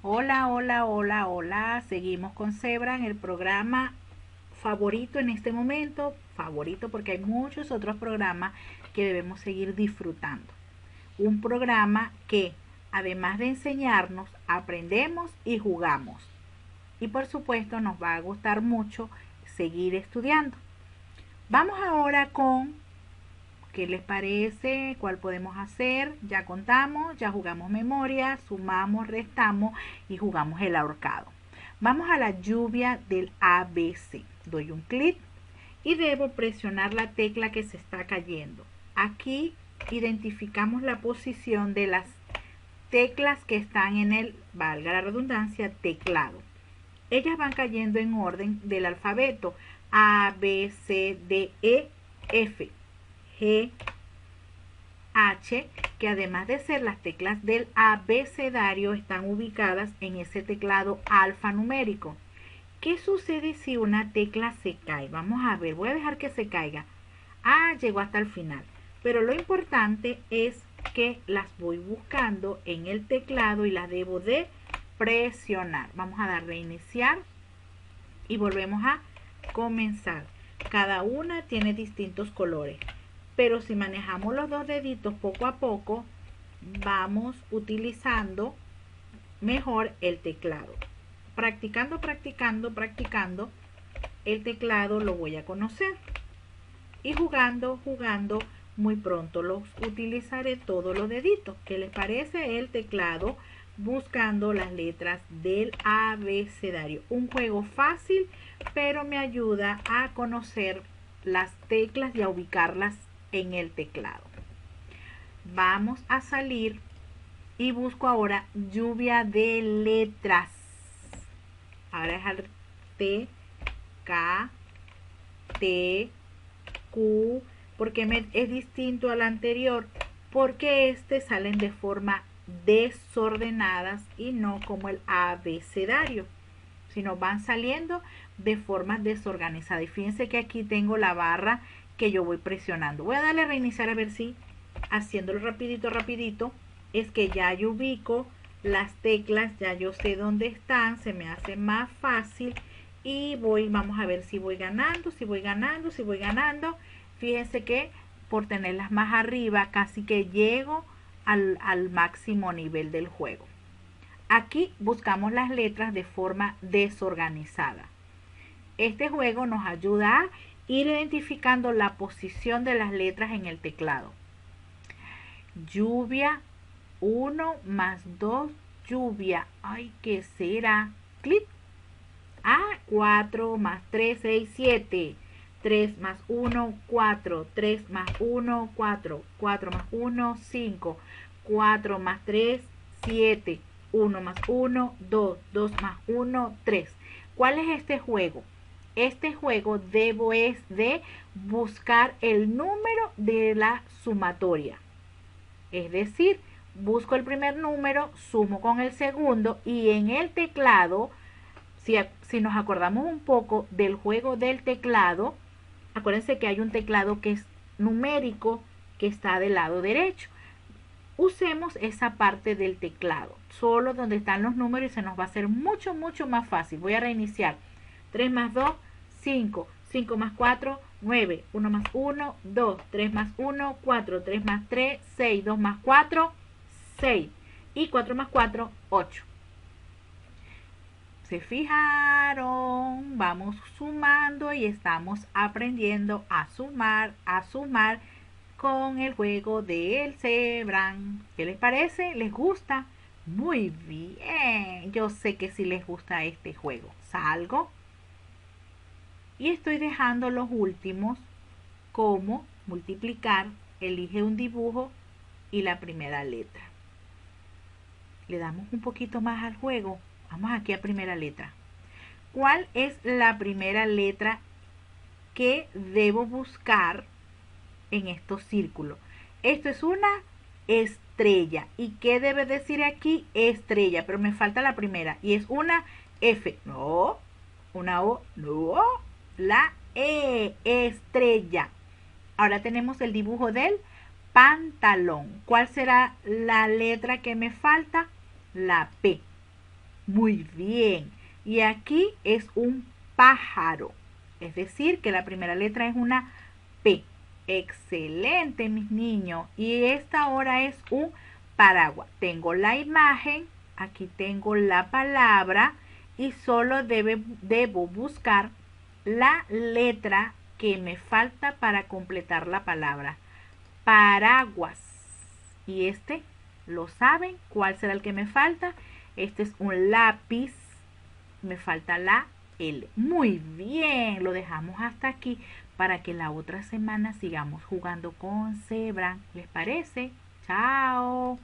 Hola, hola, hola, hola. Seguimos con Zebra en el programa favorito en este momento. Favorito porque hay muchos otros programas que debemos seguir disfrutando. Un programa que, además de enseñarnos, aprendemos y jugamos. Y por supuesto nos va a gustar mucho seguir estudiando. Vamos ahora con ¿qué les parece? ¿Cuál podemos hacer? Ya contamos, ya jugamos memoria, sumamos, restamos y jugamos el ahorcado. Vamos a la lluvia del ABC. Doy un clic y debo presionar la tecla que se está cayendo. Aquí identificamos la posición de las teclas que están en el, valga la redundancia, teclado. Ellas van cayendo en orden del alfabeto A, B, C, D, E, F, G, H, que además de ser las teclas del abecedario están ubicadas en ese teclado alfanumérico. ¿Qué sucede si una tecla se cae? Vamos a ver, voy a dejar que se caiga. Llegó hasta el final. Pero lo importante es que las voy buscando en el teclado y las debo de presionar. Vamos a dar reiniciar y volvemos a comenzar. Cada una tiene distintos colores, pero si manejamos los dos deditos poco a poco, vamos utilizando mejor el teclado. Practicando, practicando, practicando, el teclado lo voy a conocer. Y jugando, jugando, muy pronto los utilizaré todos los deditos. ¿Qué les parece el teclado? Buscando las letras del abecedario. Un juego fácil, pero me ayuda a conocer las teclas y a ubicarlas en el teclado. Vamos a salir y busco ahora lluvia de letras. Ahora es al T, K, T, Q, porque es distinto al anterior, porque salen de forma desordenadas y no como el abecedario, sino van saliendo de forma desorganizada. Y fíjense que aquí tengo la barra que yo voy presionando. Voy a darle a reiniciar a ver si haciéndolo rapidito, rapidito, es que ya yo ubico las teclas, ya yo sé dónde están, se me hace más fácil y vamos a ver si voy ganando, si voy ganando, si voy ganando. Fíjense que por tenerlas más arriba casi que llego al máximo nivel del juego. Aquí buscamos las letras de forma desorganizada. Este juego nos ayuda a ir identificando la posición de las letras en el teclado. Lluvia, 1 más 2, lluvia. Ay, ¿qué será? Clic. 4 más 3, 6, 7. 3 más 1, 4. 3 más 1, 4. 4 más 1, 5. 4 más 3, 7. 1 más 1, 2. 2 más 1, 3. ¿Cuál es este juego? Este juego debo es de buscar el número de la sumatoria. Es decir, busco el primer número, sumo con el segundo y en el teclado, si nos acordamos un poco del juego del teclado, acuérdense que hay un teclado que es numérico que está del lado derecho. Usemos esa parte del teclado, solo donde están los números y se nos va a hacer mucho, mucho más fácil. Voy a reiniciar. 3 más 2, 5. 5 más 4, 9. 1 más 1, 2. 3 más 1, 4. 3 más 3, 6. 2 más 4, 6. Y 4 más 4, 8. ¿Se fijaron? Vamos sumando y estamos aprendiendo a sumar con el juego del Zebran. ¿Qué les parece? ¿Les gusta? Muy bien. Yo sé que sí les gusta este juego. Salgo y estoy dejando los últimos como multiplicar. Elige un dibujo y la primera letra. Le damos un poquito más al juego. Vamos aquí a primera letra. ¿Cuál es la primera letra que debo buscar en estos círculos? Esto es una estrella. ¿Y qué debe decir aquí? Estrella. Pero me falta la primera. Y es una F. No. Una O. No. La E. Estrella. Ahora tenemos el dibujo del pantalón. ¿Cuál será la letra que me falta? La P. Muy bien. Y aquí es un pájaro. Es decir, que la primera letra es una P. Excelente, mis niños. Y esta ahora es un paraguas. Tengo la imagen, aquí tengo la palabra y solo debo buscar la letra que me falta para completar la palabra. Paraguas. Y este, ¿lo saben? ¿Cuál será el que me falta? Este es un lápiz. Me falta la L. Muy bien, lo dejamos hasta aquí para que la otra semana sigamos jugando con cebra. ¿Les parece? Chao.